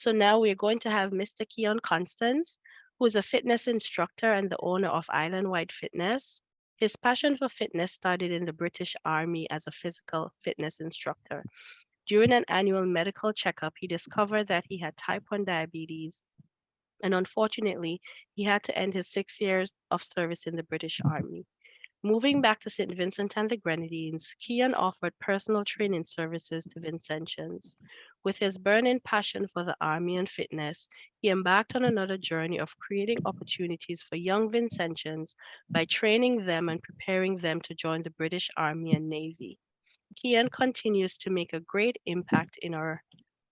So now we're going to have Mr. Keyon Constance, who is a fitness instructor and the owner of Island-Wide Fitness. His passion for fitness started in the British Army as a physical fitness instructor. During an annual medical checkup, he discovered that he had type 1 diabetes, and unfortunately, he had to end his 6 years of service in the British Army. Moving back to St. Vincent and the Grenadines, Keyon offered personal training services to Vincentians. With his burning passion for the Army and fitness, he embarked on another journey of creating opportunities for young Vincentians by training them and preparing them to join the British Army and Navy. Keyon continues to make a great impact in our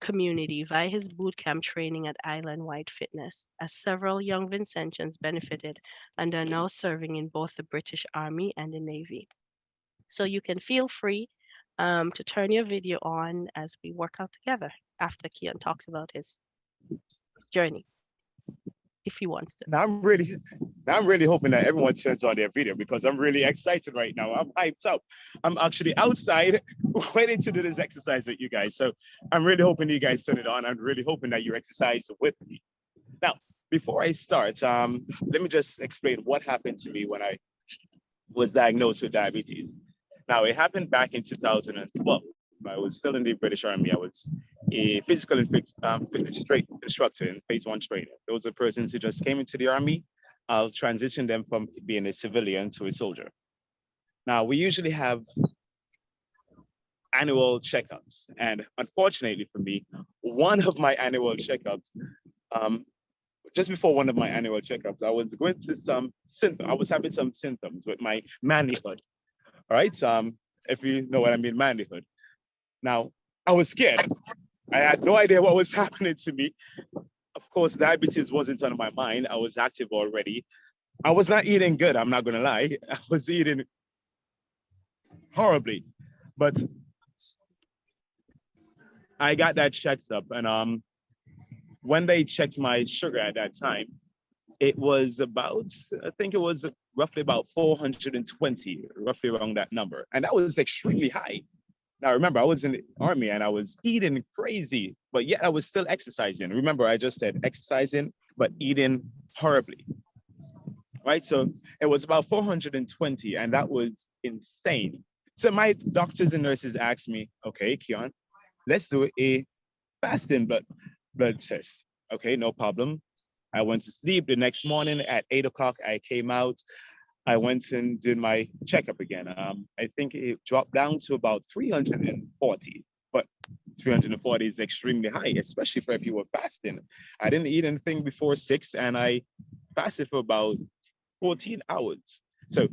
community via his bootcamp training at Island Wide Fitness, as several young Vincentians benefited and are now serving in both the British Army and the Navy. So you can feel free to turn your video on as we work out together after Keyon talks about his journey, if he wants to. Now I'm really hoping that everyone turns on their video because I'm really excited right now. I'm hyped up. I'm actually outside waiting to do this exercise with you guys. So I'm really hoping you guys turn it on. I'm really hoping that you exercise with me. Now, before I start, let me just explain what happened to me when I was diagnosed with diabetes. Now, it happened back in 2012. I was still in the British Army. I was a physical and fitness instructor in phase 1 training. Those are persons who just came into the Army. I'll transition them from being a civilian to a soldier. Now, we usually have annual checkups. And unfortunately for me, one of my annual checkups, just before one of my annual checkups, I was going to some symptoms. I was having some symptoms with my manhood. All right. If you know what I mean, manhood. Now, I was scared. I had no idea what was happening to me. Of course, diabetes wasn't on my mind. I was active already. I was not eating good, I'm not gonna lie. I was eating horribly. But I got that checked up. And when they checked my sugar at that time, it was about, I think it was roughly about 420, roughly around that number. And that was extremely high. Now, remember, I was in the Army and I was eating crazy, but yet I was still exercising. Remember, I just said exercising, but eating horribly, right? So it was about 420, and that was insane. So my doctors and nurses asked me, okay, Keyon, let's do a fasting blood test. Okay, no problem. I went to sleep. The next morning at 8 o'clock, I came out. I went and did my checkup again. I think it dropped down to about 340, but 340 is extremely high, especially for if you were fasting. I didn't eat anything before 6 and I fasted for about 14 hours. So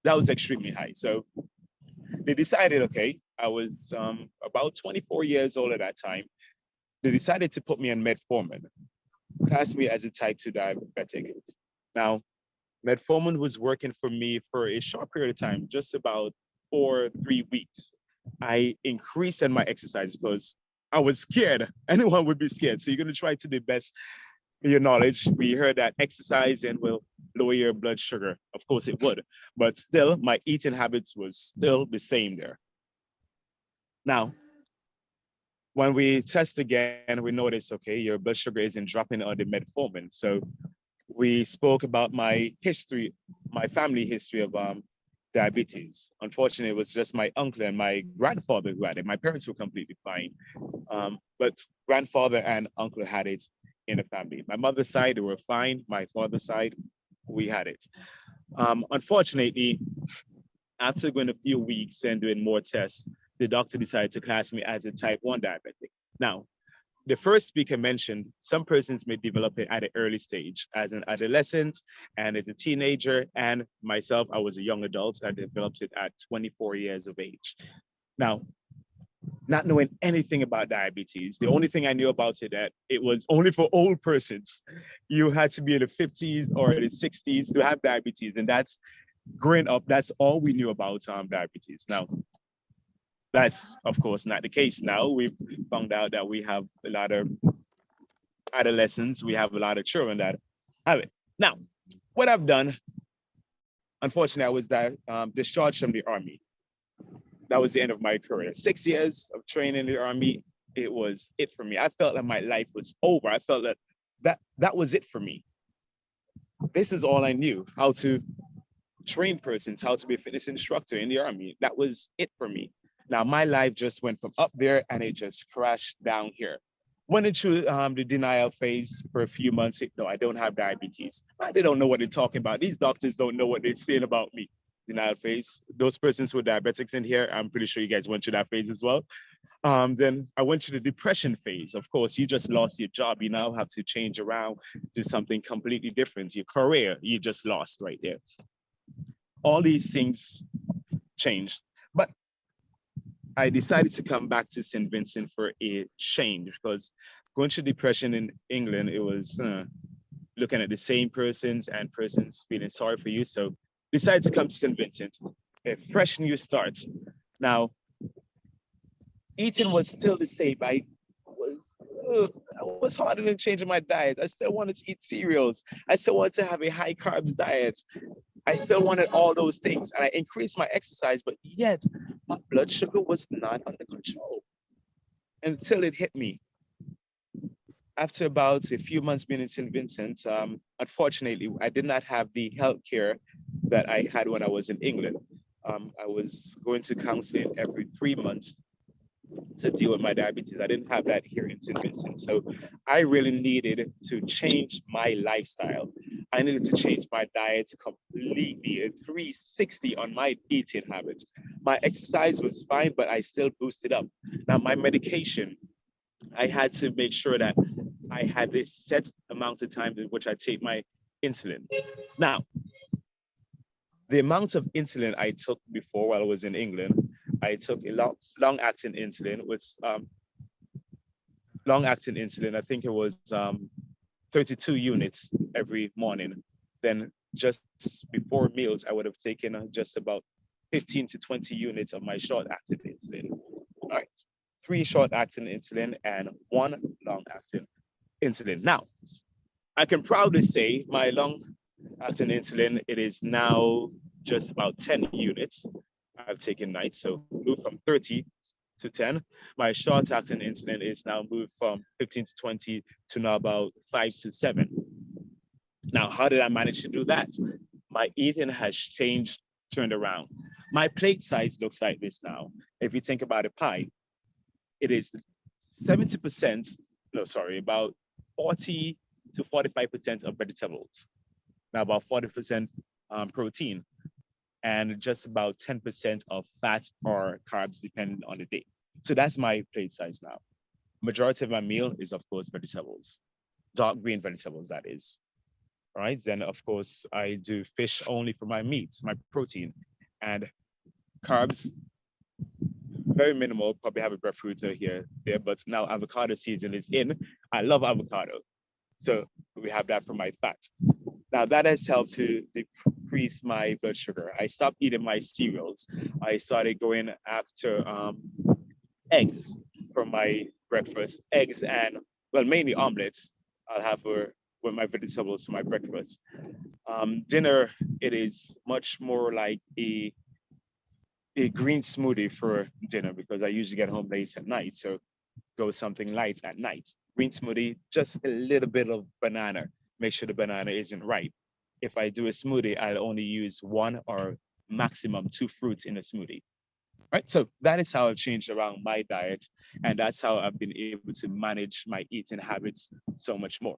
that was extremely high. So they decided, okay, I was about 24 years old at that time. They decided to put me on metformin, class me as a type 2 diabetic. Now, metformin was working for me for a short period of time, just about 3 weeks. I increased in my exercise because I was scared. Anyone would be scared. So you're going to try to the best of your knowledge. We heard that exercising will lower your blood sugar. Of course it would, but still my eating habits was still the same there. Now, when we test again, we notice, okay, your blood sugar isn't dropping on the metformin. So we spoke about my history, my family history of diabetes. Unfortunately, it was just my uncle and my grandfather who had it. My parents were completely fine, but grandfather and uncle had it in the family. My mother's side, they were fine. My father's side, we had it. Unfortunately, after going a few weeks and doing more tests, the doctor decided to class me as a type 1 diabetic. Now, the first speaker mentioned some persons may develop it at an early stage as an adolescent and as a teenager, and myself, I was a young adult. I developed it at 24 years of age. Now, not knowing anything about diabetes, the only thing I knew about it that it was only for old persons. You had to be in the 50s or the 60s to have diabetes, and that's growing up, that's all we knew about diabetes. Now, that's, of course, not the case now. We've found out that we have a lot of adolescents, we have a lot of children that have it. Now, what I've done, unfortunately, I was discharged from the Army. That was the end of my career. 6 years of training in the Army, it was it for me. I felt like my life was over. I felt that that was it for me. This is all I knew, how to train persons, how to be a fitness instructor in the army. That was it for me. Now my life just went from up there and it just crashed down here. Went into the denial phase for a few months. No, I don't have diabetes. They don't know what they're talking about. These doctors don't know what they're saying about me. Denial phase. Those persons who are diabetics in here, I'm pretty sure you guys went through that phase as well. Then I went to the depression phase. Of course, you just lost your job. You now have to change around, do something completely different. Your career, you just lost right there. All these things changed. But I decided to come back to St. Vincent for a change because going through depression in England, it was looking at the same persons and persons feeling sorry for you. So decided to come to St. Vincent, a fresh new start. Now, eating was still the same. I was harder than changing my diet. I still wanted to eat cereals. I still wanted to have a high carbs diet. I still wanted all those things. And I increased my exercise, but yet my blood sugar was not under control until it hit me. After about a few months being in St. Vincent, unfortunately, I did not have the health care that I had when I was in England. I was going to counseling every 3 months to deal with my diabetes. I didn't have that here in St. Vincent. So I really needed to change my lifestyle. I needed to change my diet completely, a 360 on my eating habits. My exercise was fine, but I still boosted up. Now, my medication, I had to make sure that I had this set amount of time in which I take my insulin. Now, the amount of insulin I took before while I was in England, I took a long-acting insulin with long-acting insulin. I think it was 32 units every morning. Then just before meals, I would have taken just about 15 to 20 units of my short-acting insulin. All right, 3 short-acting insulin and 1 long-acting insulin. Now, I can proudly say my long-acting insulin, it is now just about 10 units I've taken nights. So moved from 30 to 10. My short-acting insulin is now moved from 15 to 20 to now about 5 to 7. Now, how did I manage to do that? My eating has changed, turned around. My plate size looks like this now. If you think about a pie, it is 70%, no, sorry, about 40 to 45% of vegetables. Now about 40% protein and just about 10% of fat or carbs depending on the day. So that's my plate size now. Majority of my meal is of course vegetables, dark green vegetables that is. All right, then of course I do fish only for my meats, my protein, and carbs very minimal. Probably have a breadfruit here, there, but now avocado season is in. I love avocado, so we have that for my fat. Now that has helped to decrease my blood sugar. I stopped eating my cereals. I started going after eggs for my breakfast. Eggs and, well, mainly omelets. I'll have with my vegetables for my breakfast. Dinner, it is much more like a green smoothie for dinner because I usually get home late at night. So go something light at night. Green smoothie, just a little bit of banana. Make sure the banana isn't ripe. If I do a smoothie, I'll only use 1 or maximum 2 fruits in a smoothie. Right. So that is how I've changed around my diet. And that's how I've been able to manage my eating habits so much more.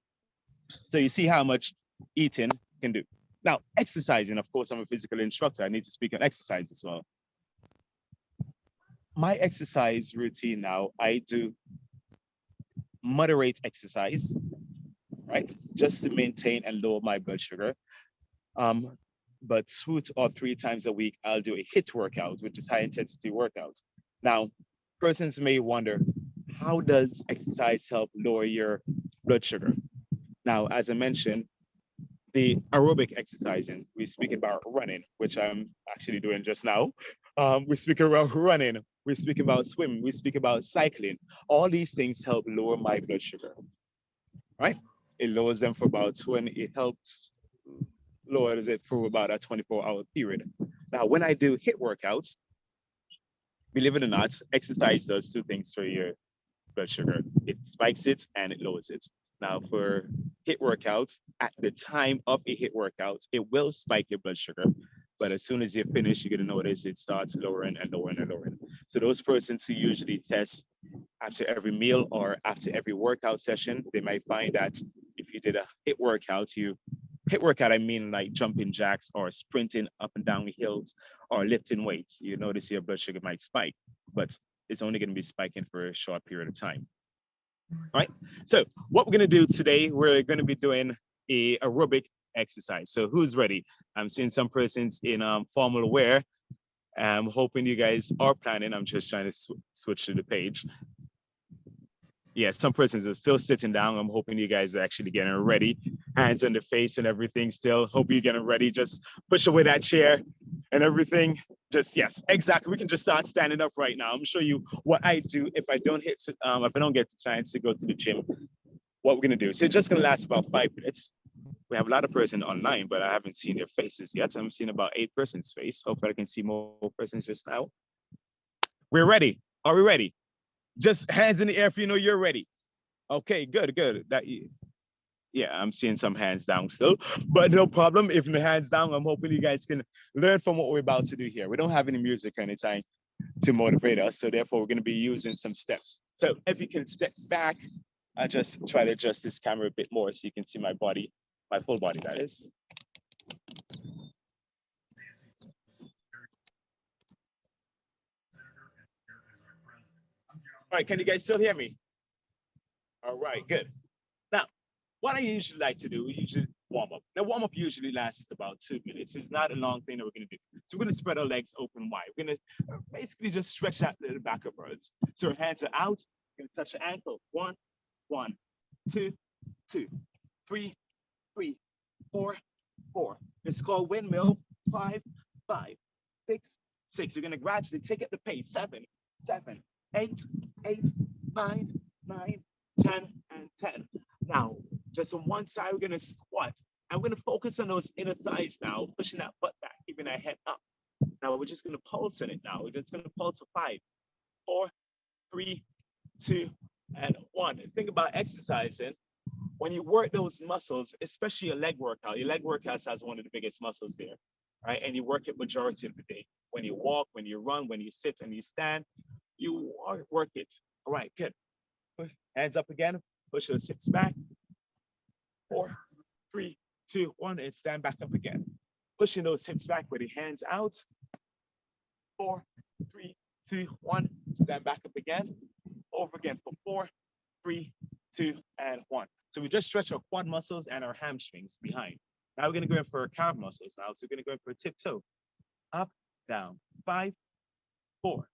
So you see how much eating can do. Now, exercising, of course, I'm a physical instructor. I need to speak on exercise as well. My exercise routine now, I do moderate exercise, right? Just to maintain and lower my blood sugar. But 2 or 3 times a week, I'll do a HIIT workout, which is high intensity workout. Now, persons may wonder, how does exercise help lower your blood sugar? Now, as I mentioned, the aerobic exercising, we speak about running, which I'm actually doing just now. We speak about running, we speak about swimming, we speak about cycling. All these things help lower my blood sugar, right? It lowers them for about 20, it helps lowers it for about a 24-hour period. Now, when I do HIIT workouts, believe it or not, exercise does 2 things for you. blood sugar. It spikes it and it lowers it. Now for HIIT workouts, at the time of a HIIT workout, it will spike your blood sugar. But as soon as you finish, you're gonna notice it starts lowering and lowering and lowering. So those persons who usually test after every meal or after every workout session, they might find that if you did a HIIT workout, HIIT workout, I mean like jumping jacks or sprinting up and down hills or lifting weights, you notice your blood sugar might spike, but it's only going to be spiking for a short period of time. All right. So what we're going to do today, we're going to be doing a aerobic exercise. So who's ready? I'm seeing some persons in formal wear. I'm hoping you guys are planning. I'm just trying to switch to the page. Yeah, some persons are still sitting down. I'm hoping you guys are actually getting ready. Hands on the face and everything still. Hope you're getting ready. Just push away that chair and everything. Just, yes, exactly. We can just start standing up right now. I'm show you what I do if I don't get the chance to go to the gym, what we're gonna do. So it's just gonna last about 5 minutes. We have a lot of persons online, but I haven't seen their faces yet. I'm seeing about 8 persons' face. Hopefully I can see more persons just now. We're ready. Are we ready? Just hands in the air if you know you're ready. Okay, good. Yeah, I'm seeing some hands down still, but no problem. If the hands down, I'm hoping you guys can learn from what we're about to do here. We don't have any music or anything to motivate us, so therefore we're going to be using some steps. So if you can step back, I just try to adjust this camera a bit more so you can see my body, my full body, that is. All right, can you guys still hear me? All right, good. Now, what I usually like to do, we usually warm up. Now, warm up usually lasts about 2 minutes. It's not a long thing that we're gonna do. So we're gonna spread our legs open wide. We're gonna basically just stretch out the back of us. So our hands are out, we're gonna touch the ankle. 1, 1, 2, 2, 3, 3, 4, 4. It's called windmill. 5, 5, 6, 6. You're gonna gradually take up the pace. 7, 7, 8, 8, 9, 9, 10, and 10. Now, just on one side, we're gonna squat. And we're gonna focus on those inner thighs now, pushing that butt back, keeping that head up. Now, we're just gonna pulse in it now. We're just gonna pulse for 5, 4, 3, 2, and 1. And think about exercising. When you work those muscles, especially your leg workout has one of the biggest muscles there, right? And you work it majority of the day. When you walk, when you run, when you sit and you stand, you work it. All right, good. Hands up again, push those hips back. 4, 3, 2, 1, and stand back up again. Pushing those hips back with the hands out. 4, 3, 2, 1, stand back up again. Over again for 4, 3, 2, and 1. So we just stretch our quad muscles and our hamstrings behind. Now we're gonna go in for our calf muscles now. So we're gonna go in for a tiptoe. Up, down, 5, 4,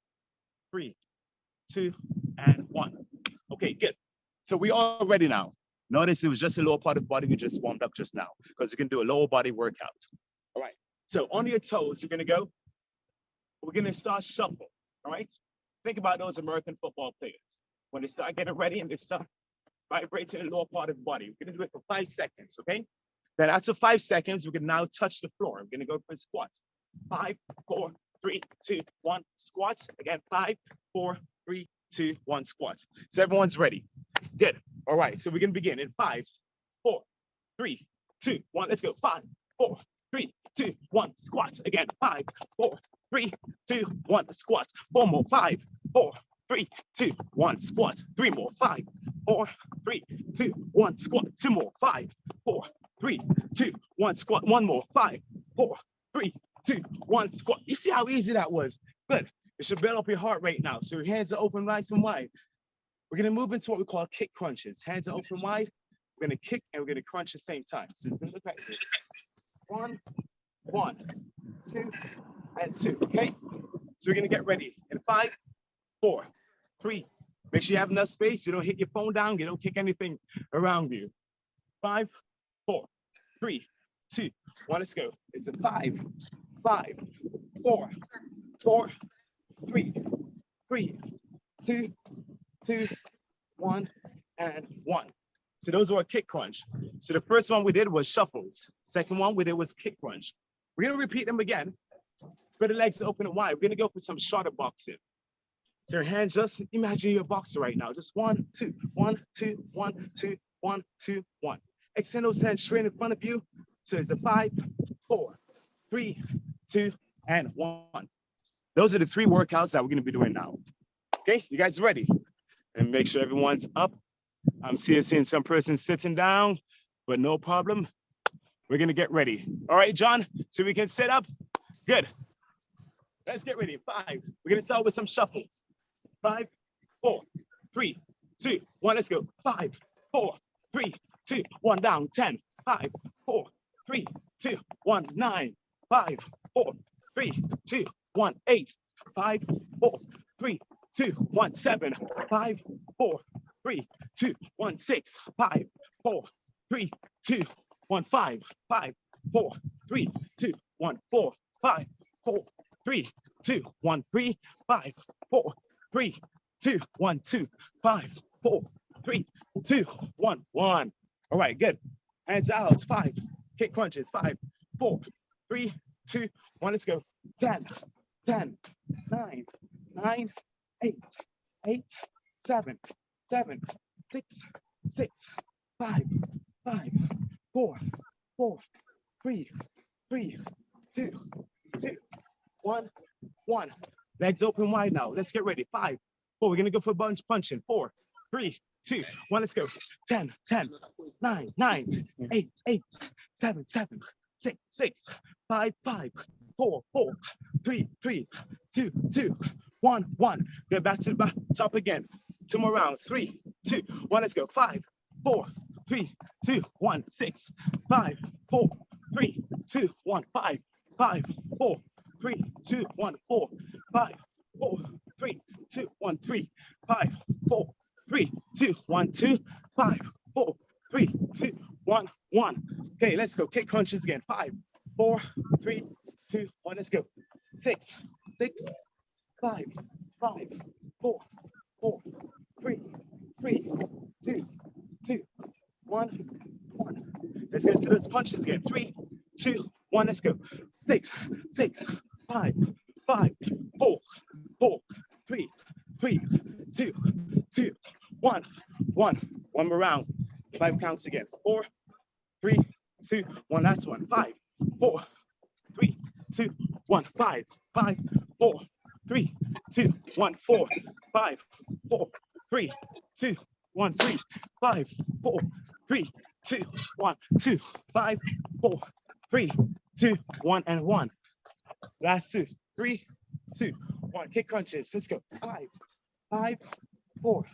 3, 2, and 1. Okay, good. So we are ready now. Notice it was just a lower part of the body we just warmed up just now, because you can do a lower body workout. All right, so on your toes, you're gonna go. We're gonna start shuffle, all right? Think about those American football players. When they start getting ready and they start vibrating the lower part of the body. We're gonna do it for 5 seconds, okay? Then after 5 seconds, we can now touch the floor. We're gonna go for a squat. 5, 4, 3, 2, 1, squat. Again, 5, 4, 3, 2, 1, squat. So everyone's ready. Good. All right, so we're gonna begin in 5, 4, 3, 2, 1. Let's go. 5, 4, 3, 2, 1, squat. Again, 5, 4, 3, 2, 1, squat. 4 more. 5, 4, 3, 2, 1, squat. 3 more. 5, 4, 3, 2, 1, squat. 2 more. 5, 4, 3, 2, 1, squat. 1 more. 5, 4, 3, 2, 1, squat. You see how easy that was? Good. You should build up your heart rate now. So your hands are open nice and wide. We're gonna move into what we call kick crunches. Hands are open wide. We're gonna kick and we're gonna crunch at the same time. So it's gonna look like this. 1, 1, 2, and 2. Okay. So we're gonna get ready in 5, 4, 3. Make sure you have enough space. You don't hit your phone down. You don't kick anything around you. 5, 4, 3, 2, 1. Let's go. It's a 5, 5, 4, 4, 3, 3, 2, 2, 1, and 1. So those were a kick crunch. So the first one we did was shuffles. Second one we did was kick crunch. We're gonna repeat them again. Spread the legs open and wide. We're gonna go for some shorter boxing. So your hands, just imagine you're a boxer right now. Just 1, 2, 1, 2, 1, 2, 1, 2, 1. Extend those hands straight in front of you. So it's a 5, 4, 3, 2, and 1. Those are the 3 workouts that we're going to be doing now. Okay, you guys ready? And make sure everyone's up. I'm seeing some persons sitting down, but no problem. We're going to get ready. All right, John, so we can sit up. Good. Let's get ready. 5. We're going to start with some shuffles. 5, 4, 3, 2, 1. Let's go. 5, 4, 3, 2, 1. Down. 10. 5, 4, 3, 2, 1. 9. 5, 4, 3, 2, 1. 8. 5, 4, 3, 2, 1. 7. 5, 4, 3, 2, 1. 6. 5, 4, 3, 2, 1. 5, 5, 4, 3, 2, 1. 4, 5, 4, 3, 2, 1. 3, 5, 4, 3, 2, 1, 2, 5, 4, 3, 2, 1, 1. All right, good. Hands out. 5. Kick crunches. 5, 4, 3, 2, 1. Let's go. 10, 10, 9, 9, 8, 8, 7, 7, 6, 6, 5, 5, 4, 4, 3, 3, 2, 2, 1, 1. Legs open wide now. Let's get ready. 5, 4. We're going to go for bunch punching. 4, 3, 2, 1. Let's go. 10, 10, 9, 9, 8, 8, 7, 7, 6, 6, 5, 5, 4, 4, 3, 3, 2, 2, 1, 1. Get back to the top again. 2 more rounds. 3, 2, 1. Let's go. 5, 4, 3, 2, 1. 6, 5, 4, 3, 2, 1. 5, 5, 4, 3, 2, 1. 4, 5, 4, 3, 2, 1. 3, 5, 4, 3, 2, 1. 2, 5, 4, 3, 2, 1, 1. Okay, let's go. Kick crunches again. 5, 4, 3, 2, 1. Let's go. 6, 6, 5, 5, 4, 4, 3, 3, 2, 2, 1, 1. Let's go to those punches again. 3, 2, 1. Let's go. 6, 6, 5, 5, 4, 4, 3, 3, 2, 2, 1, 1. One more round. 5 counts again. 4, 3, 2, 1. Last one. 5, 4, 3, 2, 1. 5, 5, 4, 3, 2, 1. 4, 5, 4, 3, 2, 1. 3, 5, 4, 3, 2, 1. 2, 5, 4, 3, 2, 1, and 1. Last 2. 3, 2, 1. Kick crunches. Let's go. 5, 5, 4,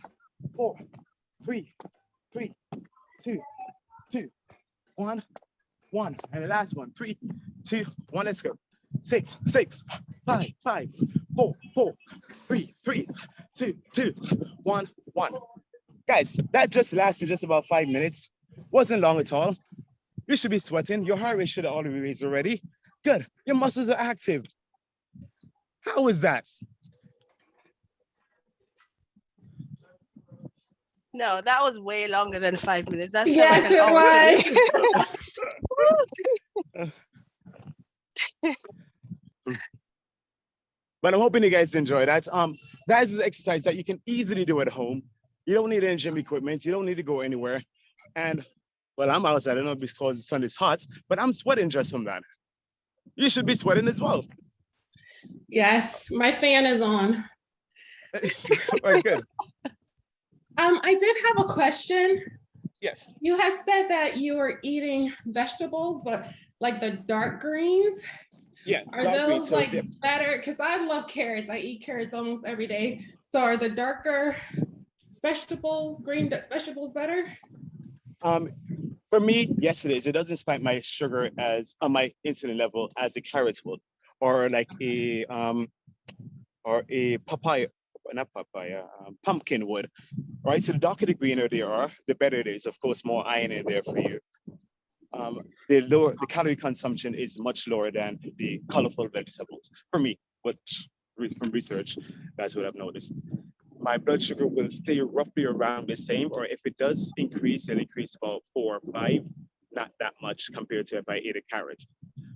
4, 3, 3, 2, 2, 1, 1. And the last one. 3, 2, 1. Let's go. 6, 6, 5, 5, 4, 4, 3, 3, 2, 2, 1, 1. Guys, that just lasted just about 5 minutes. Wasn't long at all. You should be sweating. Your heart rate should have already raised already. Good. Your muscles are active. How is that? No, that was way longer than 5 minutes. That's Yes, like an hour to me. But I'm hoping you guys enjoy that. That is an exercise that you can easily do at home. You don't need any gym equipment. You don't need to go anywhere. And well, I'm outside. I don't know because the sun is hot, but I'm sweating just from that. You should be sweating as well. Yes, my fan is on. Very good. I did have a question. Yes. You had said that you were eating vegetables, but like the dark greens. Yeah. Are those like better? Because I love carrots. I eat carrots almost every day. So are the darker vegetables, green vegetables better? For me, yes, it is. It doesn't spike my sugar as on my insulin level as a carrot would, or like a papaya, not papaya, pumpkin would. All right. So the darker the greener they are, the better it is. Of course, more iron in there for you. The calorie consumption is much lower than the colorful vegetables. For me, which from research, that's what I've noticed. My blood sugar will stay roughly around the same, or if it does increase, it'll increase about 4 or 5, not that much compared to if I ate a carrot.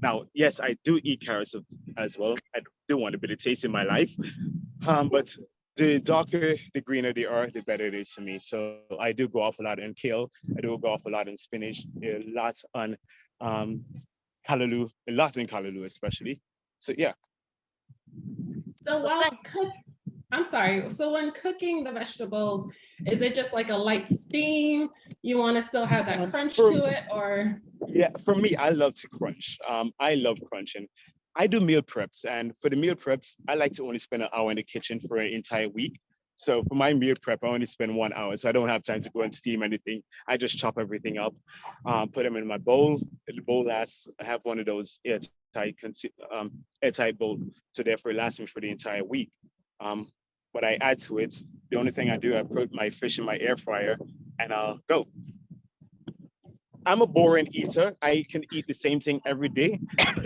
Now, yes, I do eat carrots as well. I do want a bit of taste in my life, but the darker, the greener they are, the better it is to me. So I do go off a lot in kale. I do go off a lot in spinach, a lot on callaloo, a lot in callaloo especially. So yeah. So I'm sorry. So when cooking the vegetables, is it just like a light steam? You want to still have that crunch to it, or? Yeah, for me, I love to crunch. I love crunching. I do meal preps, and for the meal preps, I like to only spend an hour in the kitchen for an entire week. So for my meal prep, I only spend 1 hour, so I don't have time to go and steam anything. I just chop everything up, put them in my bowl. The bowl lasts. I have one of those airtight bowl, so therefore it lasts me for the entire week. What I add to it, the only thing I do, I put my fish in my air fryer, and I'll go. I'm a boring eater. I can eat the same thing every day,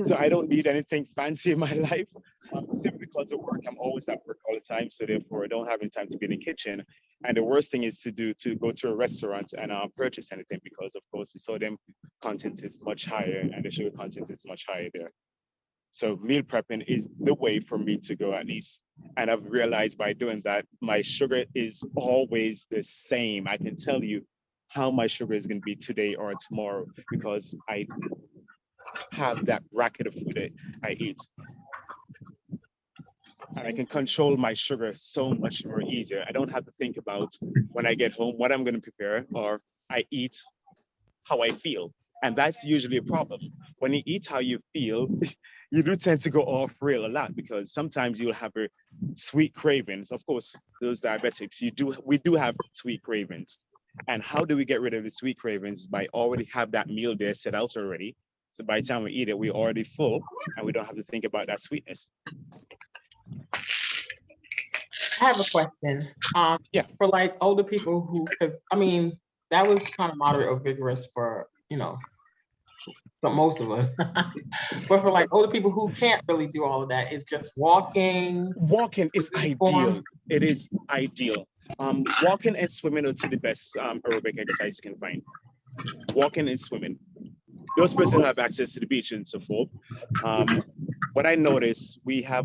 so I don't need anything fancy in my life. Simply because of work, I'm always at work all the time, so therefore I don't have any time to be in the kitchen. And the worst thing is to go to a restaurant and purchase anything, because of course the sodium content is much higher and the sugar content is much higher there. So meal prepping is the way for me to go, at least. And I've realized by doing that, my sugar is always the same. I can tell you how my sugar is going to be today or tomorrow, because I have that bracket of food that I eat. And I can control my sugar so much more easier. I don't have to think about when I get home what I'm going to prepare, or I eat how I feel. And that's usually a problem. When you eat how you feel, you do tend to go off rail a lot, because sometimes you'll have a sweet cravings. Of course, those diabetics, we do have sweet cravings. And how do we get rid of the sweet cravings? By already have that meal there set out already. So by the time we eat it, we're already full and we don't have to think about that sweetness. I have a question. Yeah. For like older people who, because I mean, that was kind of moderate or vigorous for, for most of us. But for like older people who can't really do all of that, it's just walking. Walking is ideal. It is ideal. Walking and swimming are two of the best aerobic exercise you can find. Walking and swimming. Those persons have access to the beach and so forth. What I noticed, we have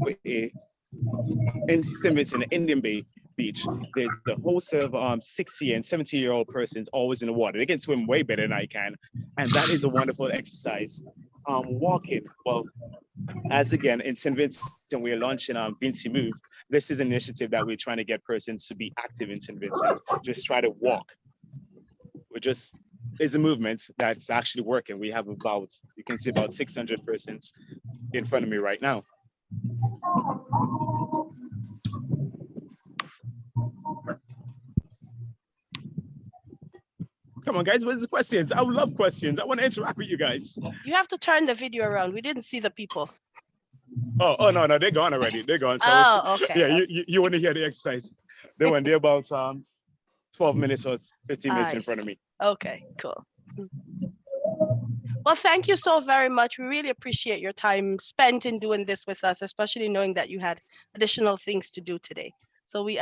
in St. Vincent, Indian Bay Beach, there's the whole set of 60 and 70-year-old persons always in the water. They can swim way better than I can. And that is a wonderful exercise. Walking, well, as again, in St. Vincent, we're launching Vinci Move. This is an initiative that we're trying to get persons to be active in St. Vincent. Just try to walk. It's a movement that's actually working. We have you can see about 600 persons in front of me right now. Come on, guys, what's the questions? I would love questions. I want to interact with you guys. You have to turn the video around. We didn't see the people. Oh, no, they're gone already. They're gone. So okay. Yeah, you want to hear the exercise. They went there about 12 minutes or 15 minutes in front of me. Okay, cool. Well, thank you so very much. We really appreciate your time spent in doing this with us, especially knowing that you had additional things to do today. So we